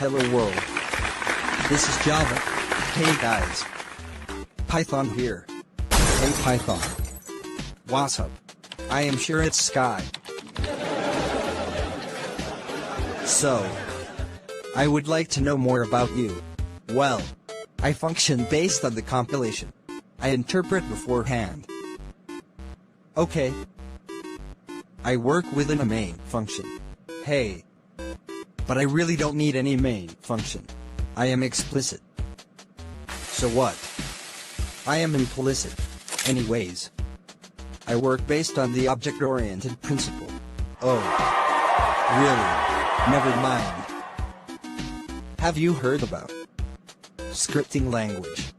Hello world. This is Java. Hey guys. Python here. Hey Python. What's up? I am sure it's Sky. So, I would like to know more about you. Well, I function based on the compilation. I interpret beforehand. Okay. I work within a main function. Hey. But I really don't need any main function. I am explicit. So what? I am implicit. Anyways. I work based on the object-oriented principle. Oh. Really? Never mind. Have you heard about scripting language?